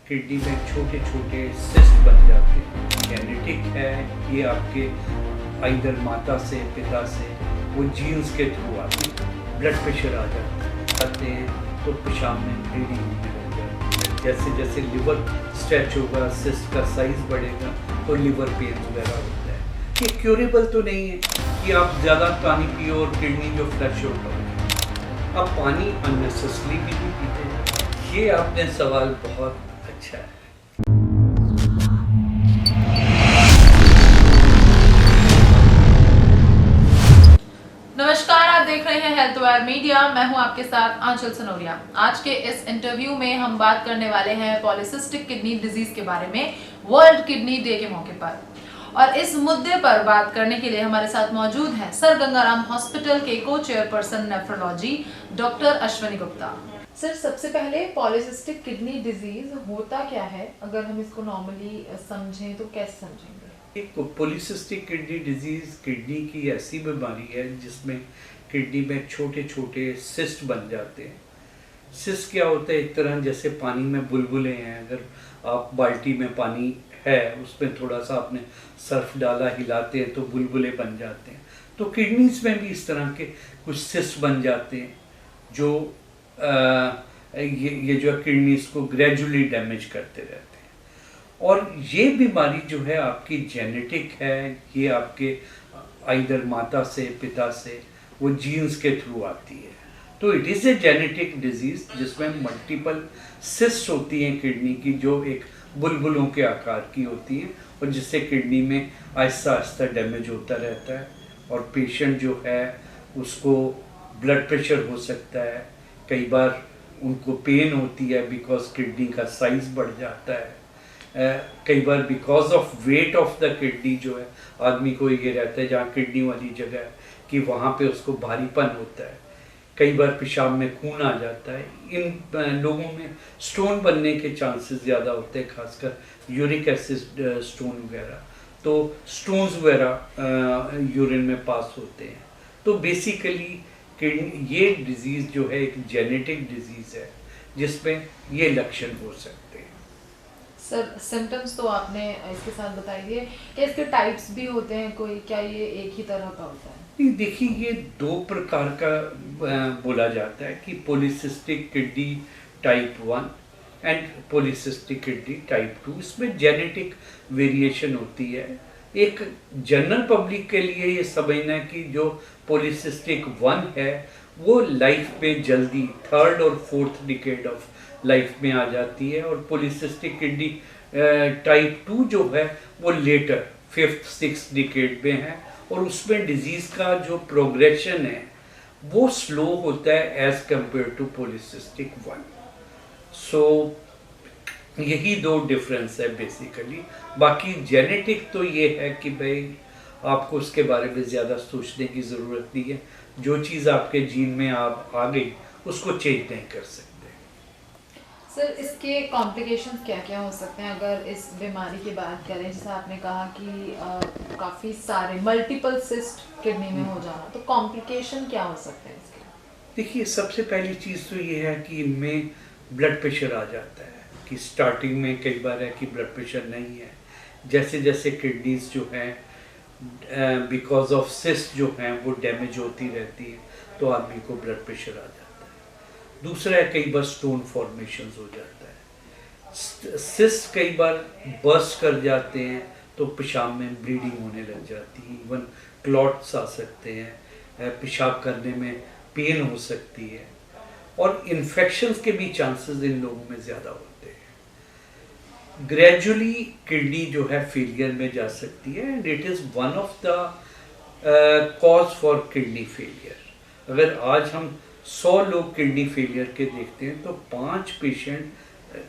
Kidney में छोटे छोटे सिस्ट बन जाते हैं। जेनेटिक है, ये आपके आइदर माता से पिता से वो जीन्स के थ्रू आती है। ब्लड प्रेशर आ जाते हैं तो पेशाब में ब्लीडिंग होने लग जाती है। जैसे जैसे लिवर स्ट्रेच होगा, सिस्ट का साइज बढ़ेगा तो लिवर पेन वगैरह होता है। ये क्यूरेबल तो नहीं है कि आप ज़्यादा पानी पियो और किडनी जो फ्लश होगा। आप पानी अननेसेसरी भी नहीं पीते। ये आपने सवाल बहुत अच्छा है। नमस्कार, आप देख रहे हैं हेल्थ वायर मीडिया। मैं हूं आपके साथ आंचल सनोरिया। आज के इस इंटरव्यू में हम बात करने वाले हैं पॉलीसिस्टिक किडनी डिजीज के बारे में वर्ल्ड किडनी डे के मौके पर। और इस मुद्दे पर बात करने के लिए हमारे साथ मौजूद हैं सर गंगाराम हॉस्पिटल के को chairperson nephrology doctor Ashwani Gupta. Sir, सबसे पहले पॉलीसिस्टिक किडनी डिजीज होता क्या है? अगर हम इसको नॉर्मली समझें तो कैसे समझेंगे? एक पॉलीसिस्टिक किडनी डिजीज किडनी की ऐसी बीमारी है जिसमें किडनी में छोटे छोटे सिस्ट बन जाते हैं। सिस्ट क्या होता है? एक तरह जैसे पानी में बुलबुले हैं। अगर आप बाल्टी में पानी है, उसमें थोड़ा सा आपने सर्फ डाला, हिलाते हैं तो बुलबुले बन जाते हैं। तो किडनीज में भी इस तरह के कुछ सिस्ट बन जाते हैं जो ये जो किडनीज को ग्रेजुअली डैमेज करते रहते हैं। और ये बीमारी जो है आपकी जेनेटिक है, ये आपके आइदर माता से पिता से वो जीन्स के थ्रू आती है। तो it is a genetic disease जिसमें मल्टीपल सिस्ट होती हैं किडनी की, जो एक बुलबुलों के आकार की होती हैं और जिससे किडनी में आहिस्ता आहिस्ता डैमेज होता रहता है। और पेशेंट जो है उसको ब्लड प्रेशर हो सकता है, कई बार उनको पेन होती है बिकॉज किडनी का साइज बढ़ जाता है। कई बार because of weight of the kidney जो है आदमी को ये रहता है जहाँ किडनी वाली जगह है कि वहाँ पे उसको भारीपन होता है। कई बार पेशाब में खून आ जाता है। इन लोगों में स्टोन बनने के चांसेस ज़्यादा होते हैं, खासकर यूरिक एसिड स्टोन वगैरह। तो स्टोन्स वगैरह यूरिन में पास होते हैं। तो बेसिकली ये डिजीज़ जो है एक जेनेटिक डिजीज़ है जिसमें ये लक्षण हो सकते हैं। सर, सिम्टम्स तो आपने इसके साथ बताई दिए। क्या इसके टाइप्स भी होते हैं कोई? क्या ये एक ही तरह का होता है? नहीं, देखिए, ये दो प्रकार का बोला जाता है कि polycystic kidney type 1 and polycystic kidney type 2। इसमें जेनेटिक वेरिएशन होती है। एक जनरल पब्लिक के लिए ये समझना कि जो पॉलीसिस्टिक 1 है वो लाइफ में जल्दी 3rd और 4th डिकेड ऑफ लाइफ में आ जाती है, और पॉलीसिस्टिक किडनी टाइप 2 जो है वो लेटर 5th 6th डिकेड में है। और उसमें डिजीज़ का जो प्रोग्रेशन है वो स्लो होता है एज कंपेयर टू पॉलीसिस्टिक 1। सो यही दो डिफरेंस है बेसिकली। बाकी जेनेटिक तो ये है कि भाई आपको उसके बारे में ज़्यादा सोचने की ज़रूरत नहीं है। जो चीज़ आपके जीन में आप आ गई उसको चेंज नहीं कर सकते। सर, इसके कॉम्प्लिकेशंस क्या क्या हो सकते हैं अगर इस बीमारी की बात करें? जैसे आपने कहा कि काफ़ी सारे मल्टीपल सिस्ट किडनी में हो जाना, तो कॉम्प्लिकेशन क्या हो सकते हैं इसके? देखिए, सबसे पहली चीज़ तो ये है कि इनमें ब्लड प्रेशर आ जाता है कि स्टार्टिंग में कई बार है कि ब्लड प्रेशर नहीं है। जैसे जैसे किडनीज जो हैं बिकॉज ऑफ सिस्ट जो हैं वो डैमेज होती रहती है तो आदमी को ब्लड प्रेशर आ जाता है। दूसरा है कई बार स्टोन फॉर्मेशन हो जाता है। सिस्ट कई बार बर्स्ट कर जाते हैं तो पेशाब में ब्लीडिंग होने लग जाती है। इवन क्लॉट्स आ सकते हैं, पेशाब करने में पेन हो सकती है, और इन्फेक्शंस के भी चांसेस इन लोगों में ज़्यादा होते हैं। ग्रेजुअली किडनी जो है फेलियर में जा सकती है and it is one of the cause for kidney failure. अगर आज हम 100 लोग किडनी फेलियर के देखते हैं तो 5 patient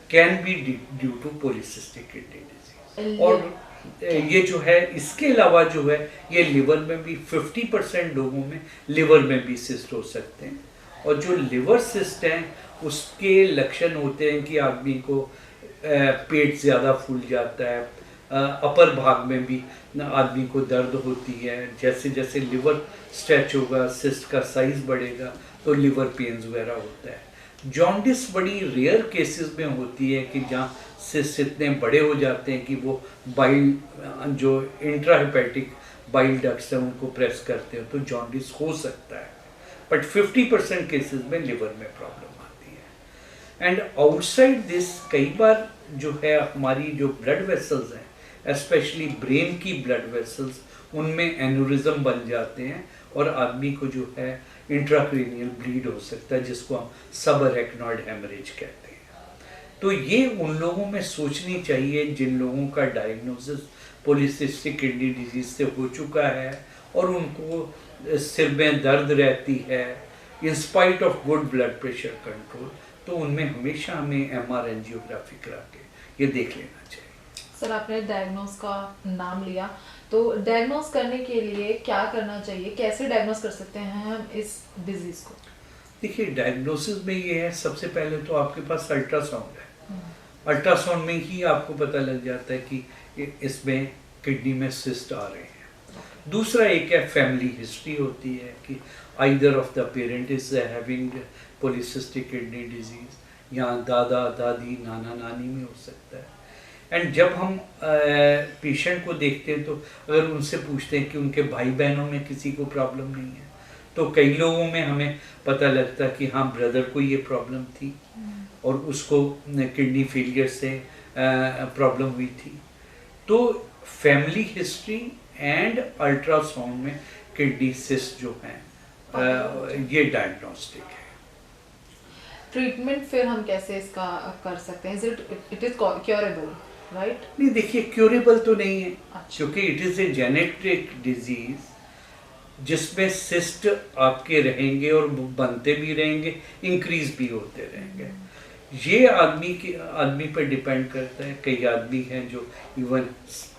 can be due to polycystic kidney disease. और ये जो है इसके अलावा जो है ये लिवर में भी 50% लोगों में लिवर में भी सिस्ट हो सकते हैं। और जो लिवर सिस्ट हैं उसके लक्षण होते हैं कि आदमी को पेट ज़्यादा फूल जाता है, अपर भाग में भी आदमी को दर्द होती है। जैसे जैसे लिवर स्ट्रेच होगा, सिस्ट का साइज बढ़ेगा तो लिवर पेन्स वगैरह होता है। जॉन्डिस बड़ी रेयर केसेस में होती है कि जहाँ सिस्ट इतने बड़े हो जाते हैं कि वो बाइल जो इंट्राहेपेटिक बाइल डक्ट्स हैं उनको प्रेस करते हैं, तो जॉन्डिस हो सकता है। बट 50% केसेस में लिवर में प्रॉब्लम आती है। एंड आउटसाइड दिस कई बार जो है हमारी जो ब्लड वेसल्स हैं, स्पेशली ब्रेन की ब्लड वेसल्स, उनमें एन्यूरिज्म बन जाते हैं और आदमी को जो है इंट्राक्रेनियल ब्लीड हो सकता है, जिसको हम सबअरेक्नॉइड हेमरेज कहते हैं। तो ये उन लोगों में सोचनी चाहिए जिन लोगों का डायग्नोसिस पॉलीसिस्टिक किडनी डिजीज से हो चुका है और उनको सिर में दर्द रहती है in spite of good blood pressure control, तो उनमें हमेशा हमें MR एंजियोग्राफी करा के ये देख लेना चाहिए। सर, आपने डायग्नोस का नाम लिया, तो डायग्नोस करने के लिए क्या करना चाहिए, कैसे डायग्नोस कर सकते हैं हम इस डिजीज को? देखिए, डायग्नोसिस में ये है, सबसे पहले तो आपके पास अल्ट्रासाउंड है। अल्ट्रासाउंड में ही आपको पता लग जाता है कि इसमें किडनी में सिस्ट आ रहे हैं। दूसरा एक है फैमिली हिस्ट्री होती है कि either of the parent is having polycystic kidney disease, या दादा दादी नाना नानी में हो सकता है। एंड जब हम पेशेंट को देखते हैं तो अगर उनसे पूछते हैं कि उनके भाई बहनों में किसी को प्रॉब्लम नहीं है, तो कई लोगों में हमें पता लगता है कि हाँ, ब्रदर को ये प्रॉब्लम थी और उसको किडनी फेलियर से प्रॉब्लम हुई थी। तो फैमिली हिस्ट्री एंड अल्ट्रासाउंड में किडनी सिस्ट जो है ये डायग्नोस्टिक है। ट्रीटमेंट फिर हम कैसे इसका कर सकते हैं? It is curable, right? नहीं, देखिए, क्योरेबल तो नहीं है। अच्छा। क्योंकि it is a genetic disease जिसमें सिस्ट आपके रहेंगे और बनते भी रहेंगे, इंक्रीज भी होते रहेंगे। ये आदमी पर डिपेंड करता है। कई आदमी हैं जो इवन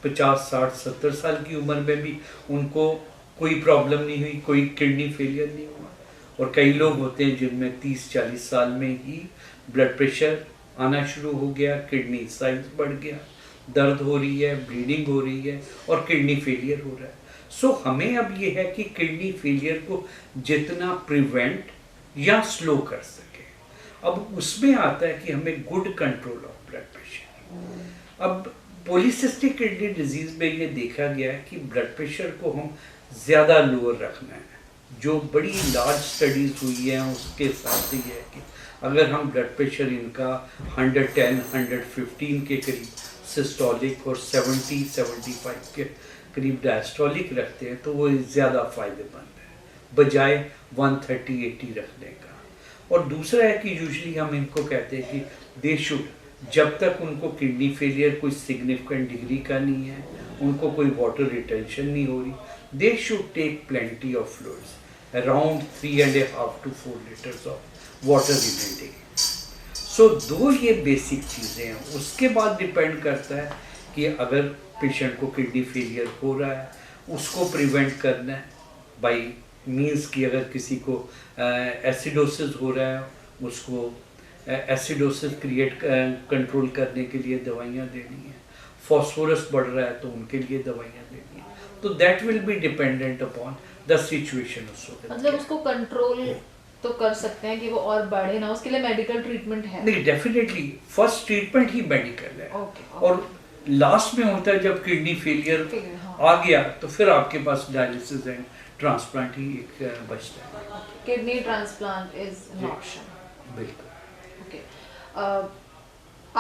50, 60, 70 साल की उम्र में भी उनको कोई प्रॉब्लम नहीं हुई, कोई किडनी फेलियर नहीं हुआ, और कई लोग होते हैं जिनमें 30-40 साल में ही ब्लड प्रेशर आना शुरू हो गया, किडनी साइज बढ़ गया, दर्द हो रही है, ब्लीडिंग हो रही है और किडनी फेलियर हो रहा है। सो हमें अब ये है कि किडनी फेलियर को जितना प्रिवेंट या स्लो कर सके। अब उसमें आता है कि हमें good control of blood pressure. अब पॉलीसिस्टिक किडनी डिजीज में ये देखा गया है कि ब्लड प्रेशर को हम ज़्यादा लोअर रखना है। जो बड़ी लार्ज स्टडीज हुई हैं उसके साथ ये है कि अगर हम ब्लड प्रेशर इनका 110, 115 के करीब सिस्टोलिक और 70, 75 के करीब डायस्टोलिक रखते हैं तो वो ज़्यादा फायदेमंद है बजाय 130, 80 रखने का। और दूसरा है कि यूजुअली हम इनको कहते हैं कि दे शुड, जब तक उनको किडनी फेलियर कोई सिग्निफिकेंट डिग्री का नहीं है, उनको कोई वाटर रिटेंशन नहीं हो रही, they should take plenty of fluids, around 3.5 to 4 liters of water in a day. So दो ये बेसिक चीज़ें हैं। उसके बाद डिपेंड करता है कि अगर पेशेंट को किडनी फेलियर हो रहा है उसको प्रिवेंट करना है बाई मीन्स कि अगर किसी को एसिडोसिस हो रहा है उसको एसिडोसिस कंट्रोल करने के लिए दवाइयाँ देनी है, फॉस्फोरस बढ़ रहा है तो उनके लिए दवाइयाँ देनी है। तो that will be dependent upon the situation of. मतलब उसको कंट्रोल तो कर सकते हैं कि वो और बढ़े ना, उसके लिए मेडिकल ट्रीटमेंट है? नहीं, डेफिनेटली फर्स्ट ट्रीटमेंट ही मेडिकल है। ओके। और लास्ट में होता है जब किडनी फेलियर आ गया तो फिर आपके पास डायलिसिस एंड ट्रांसप्लांट ही एक बचता है। Kidney transplant is an option. बिल्कुल। ओके।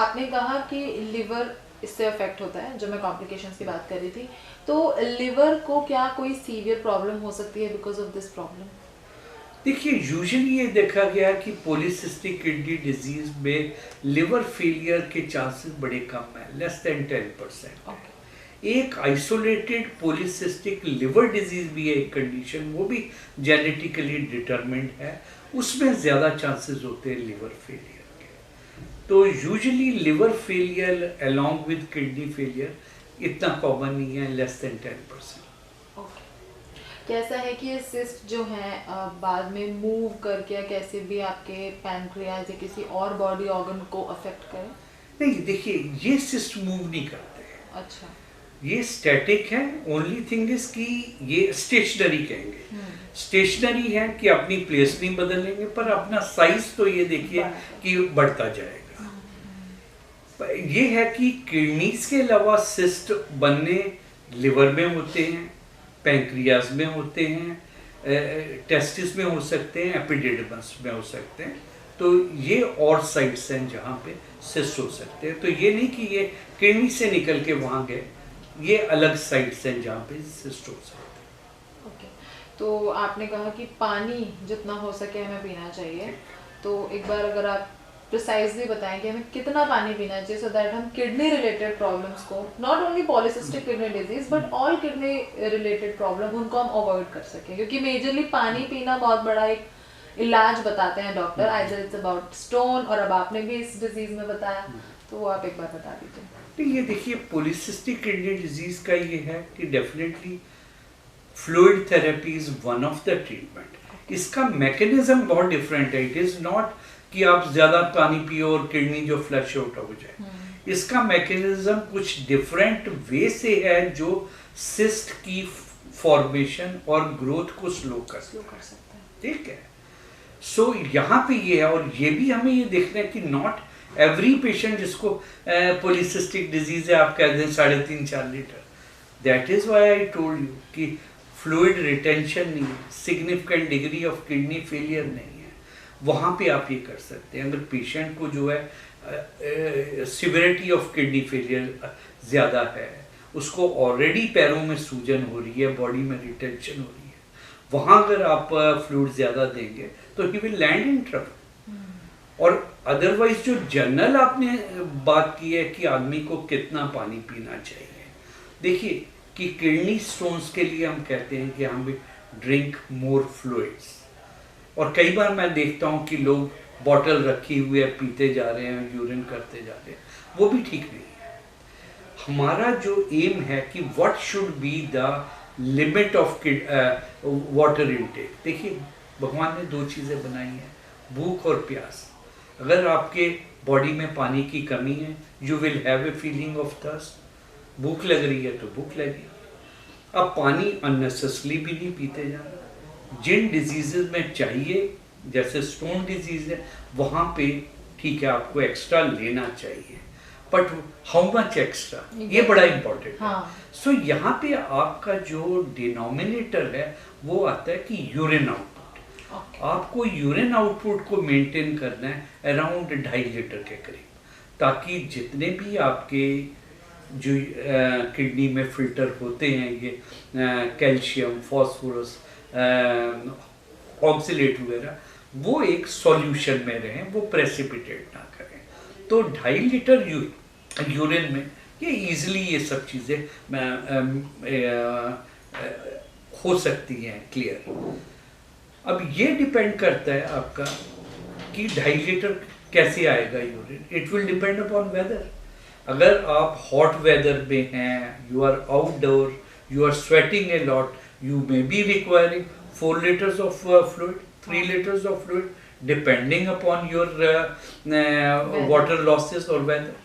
आपने कहा कि लिवर इससे अफेक्ट होता है, जो मैं कॉम्प्लिकेशंस की बात कर रही थी, तो लिवर को क्या कोई सीवियर प्रॉब्लम हो सकती है बिकॉज ऑफ दिस प्रॉब्लम? देखिए, यूजुअली ये देखा गया कि पॉलीसिस्टिक किडनी डिजीज में लिवर फेलियर के चांसेस बड़े कम है, लेस देन 10%। एक आइसोलेटेड पॉलीसिस्टिक लिवर डिजीज भी है एक कंडीशन, वो भी जेनेटिकली डिटरमिन्ड है, उसमें ज़्यादा चांसेस होते हैं लिवर फेलियर के। तो usually liver failure along with kidney failure इतना कॉमन नहीं है, लेस देन 10%। कैसा है कि ये सिस्ट जो है बाद में मूव करके या कैसे भी आपके पैनक्रियाज या किसी और बॉडी ऑर्गन को अफेक्ट करे? नहीं, देखिए, ये सिस्ट मूव नहीं करते हैं। अच्छा। ये स्टैटिक है, ओनली थिंग इज कि ये स्टेशनरी कहेंगे। स्टेशनरी है कि अपनी प्लेस नहीं बदलेंगे, पर अपना साइज तो ये देखिए कि बढ़ता जाएगा। ये है कि किडनीज के अलावा सिस्ट बनने लिवर में होते हैं, पैंक्रियाज में होते हैं, टेस्टिस में हो सकते हैं, एपिडिडमस में हो सकते हैं। तो ये और साइट्स हैं जहाँ पे सिस्ट हो सकते हैं। तो ये नहीं कि ये किडनी से निकल के वहाँ गए, ये अलग साइट्स हैं जहाँ पे सिस्ट हो सकते हैं। ओके, तो आपने कहा कि पानी जितना हो सके हमें पीना चाहिए, तो एक बार अगर आप प्रिसाइजली बताएं कि हमें कितना पानी पीना चाहिए सो दैट हम किडनी रिलेटेड प्रॉब्लम्स को, not only polycystic kidney disease but all kidney related problem, उनको हम अवॉइड कर सकें। क्योंकि मेजरली पानी पीना बहुत बड़ा एक इलाज बताते हैं doctor, either it's about stone, और अब आपने भी इस डिजीज में बताया, तो वो आप एक बार बता दीजिए। ये देखिए पॉलीसिस्टिक किडनी डिजीज का ये है कि definitely fluid therapy is one of the treatment. इसका मैकेनिज्म बहुत डिफरेंट है। इट इज नॉट कि आप ज्यादा पानी पियो और किडनी जो फ्लश आउट हो जाए। इसका मैकेनिज्म कुछ डिफरेंट वे से है जो सिस्ट की फॉर्मेशन और ग्रोथ को स्लो कर सकता है। ठीक है, सो यहाँ पे ये है, और ये भी हमें ये देखना है कि नॉट एवरी पेशेंट जिसको पॉलीसिस्टिक डिजीज है आप कह दें 3.5-4 litre. That is why I told you कि फ्लूइड रिटेंशन नहीं है, significant degree of kidney failure नहीं है, वहाँ पे आप ये कर सकते हैं। अगर पेशेंट को जो है सिविरिटी ऑफ किडनी फेलियर ज़्यादा है, उसको ऑलरेडी पैरों में सूजन हो रही है, बॉडी में रिटेंशन हो रही है, वहाँ अगर आप फ्लूइड ज़्यादा देंगे तो he will land in trouble. और अदरवाइज जो जनरल आपने बात की है कि आदमी को कितना पानी पीना चाहिए, देखिए कि किडनी स्टोन्स के लिए हम कहते हैं कि हम ड्रिंक मोर फ्लूइड्स। और कई बार मैं देखता हूँ कि लोग बॉटल रखी हुई है, पीते जा रहे हैं, यूरिन करते जा रहे हैं, वो भी ठीक नहीं है। हमारा जो एम है कि what should be the limit of water intake. देखिए भगवान ने 2 चीज़ें बनाई हैं, भूख और प्यास। अगर आपके बॉडी में पानी की कमी है, you will have a feeling of thirst. भूख लग रही है तो भूख लगी। अब पानी अननेसेसरली भी नहीं पीते जाना। जिन डिजीजेज में चाहिए, जैसे स्टोन डिजीज है, वहाँ पे ठीक है आपको एक्स्ट्रा लेना चाहिए, बट हाउ मच एक्स्ट्रा, ये बड़ा इंपॉर्टेंट है। सो यहाँ पे आपका जो डिनोमिनेटर है वो आता है कि यूरिन आउटपुट। आपको यूरिन आउटपुट को मेंटेन करना है अराउंड 2.5 लीटर के करीब, ताकि जितने भी आपके जो किडनी में फिल्टर होते हैं, ये कैल्शियम, फॉस्फोरस, ऑक्सीलेट वगैरह, वो एक सॉल्यूशन में रहें, वो प्रेसिपिटेट ना करें। तो 2.5 लीटर यूरिन में ये इजीली ये सब चीज़ें हो सकती हैं क्लियर। अब ये डिपेंड करता है आपका कि 2.5 लीटर कैसे आएगा urine. It will depend upon weather. अगर आप हॉट वेदर में हैं, you are outdoor, you are sweating a lot, you may be requiring 4 liters of fluid, 3 liters of fluid, depending upon your water losses or weather.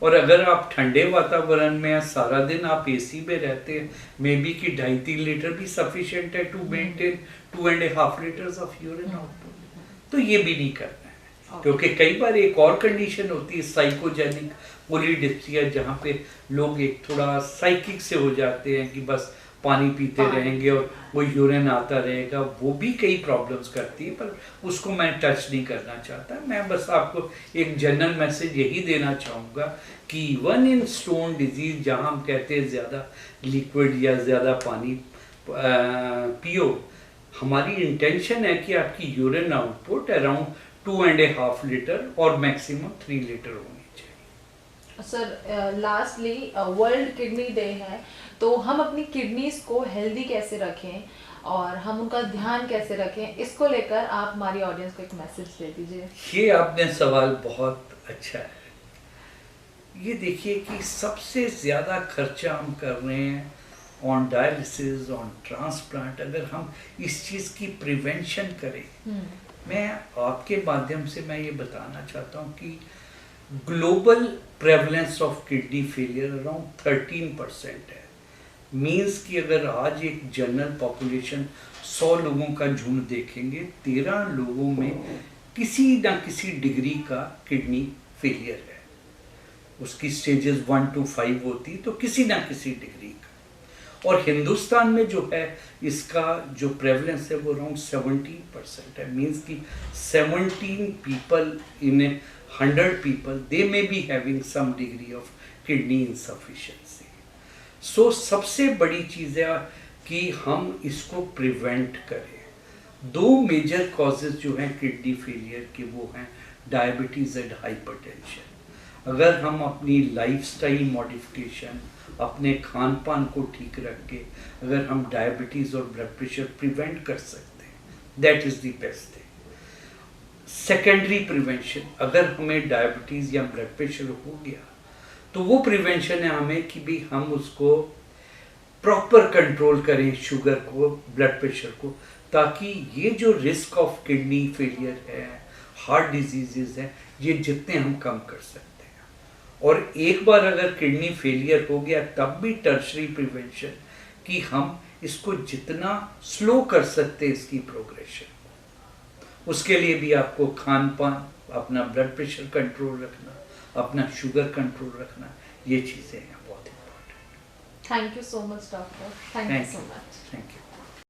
और अगर आप ठंडे वातावरण में हैं, सारा दिन आप एसी में रहते हैं, मे बी कि 2.5-3 लीटर भी सफिशिएंट है to maintain 2.5 liters of urine output. तो ये भी नहीं करना है, क्योंकि कई बार एक और कंडीशन होती है साइकोजेनिक पॉलीडिप्सिया, जहाँ पे लोग एक थोड़ा साइकिक से हो जाते हैं कि बस पानी पीते रहेंगे और वो यूरिन आता रहेगा। वो भी कई प्रॉब्लम्स करती है, पर उसको मैं टच नहीं करना चाहता। मैं बस आपको एक जनरल मैसेज यही देना चाहूँगा कि इवन इन स्टोन डिजीज, जहाँ हम कहते हैं ज़्यादा लिक्विड या ज़्यादा पानी पियो, हमारी इंटेंशन है कि आपकी यूरिन आउटपुट अराउंड 2.5 लीटर और मैक्सिमम 3 लीटर होनी चाहिए। Sir lastly world kidney day है, तो हम अपनी किडनीज को हेल्दी कैसे रखें और हम उनका ध्यान कैसे रखें, इसको लेकर आप हमारी ऑडियंस को एक मैसेज दे दीजिए। ये आपने सवाल बहुत अच्छा है। ये देखिए कि सबसे ज़्यादा खर्चा हम कर रहे हैं ऑन डायलिसिस, ऑन ट्रांसप्लांट। अगर हम इस चीज़ की प्रिवेंशन करें, मैं आपके माध्यम से मैं ये बताना चाहता हूँ कि global prevalence of kidney failure around 13% है। मीन्स कि अगर आज एक जनरल पॉपुलेशन 100 लोगों का झुंड देखेंगे, 13 लोगों में किसी ना किसी डिग्री का किडनी फेलियर है। उसकी स्टेजेस 1 to 5 होती, तो किसी ना किसी डिग्री का। और हिंदुस्तान में जो है इसका जो प्रेवलेंस है वो अराउंड 17% है। मीन्स कि 17 people in 100 people they may be having some degree of kidney insufficiency. So सबसे बड़ी चीज़ है कि हम इसको प्रिवेंट करें। दो मेजर कॉजेज जो हैं किडनी फेलियर के वो हैं डायबिटीज़ एंड हाइपरटेंशन। अगर हम अपनी लाइफस्टाइल मॉडिफिकेशन, अपने खान पान को ठीक रख के अगर हम डायबिटीज़ और ब्लड प्रेशर प्रिवेंट कर सकते हैं, that is the best thing. Secondary prevention, अगर हमें डायबिटीज़ या ब्लड प्रेशर हो गया तो वो प्रिवेंशन है हमें कि भी हम उसको प्रॉपर कंट्रोल करें, शुगर को, ब्लड प्रेशर को, ताकि ये जो रिस्क ऑफ किडनी फेलियर है, हार्ट डिजीजेज हैं, ये जितने हम कम कर सकते हैं। और एक बार अगर किडनी फेलियर हो गया तब भी टर्शरी प्रिवेंशन कि हम इसको जितना स्लो कर सकते हैं इसकी प्रोग्रेशन, उसके लिए भी आपको खान पान, अपना ब्लड प्रेशर कंट्रोल रखना, अपना शुगर कंट्रोल रखना, ये चीज़ें हैं बहुत important. Thank you so much doctor, thank you so much. Thank you.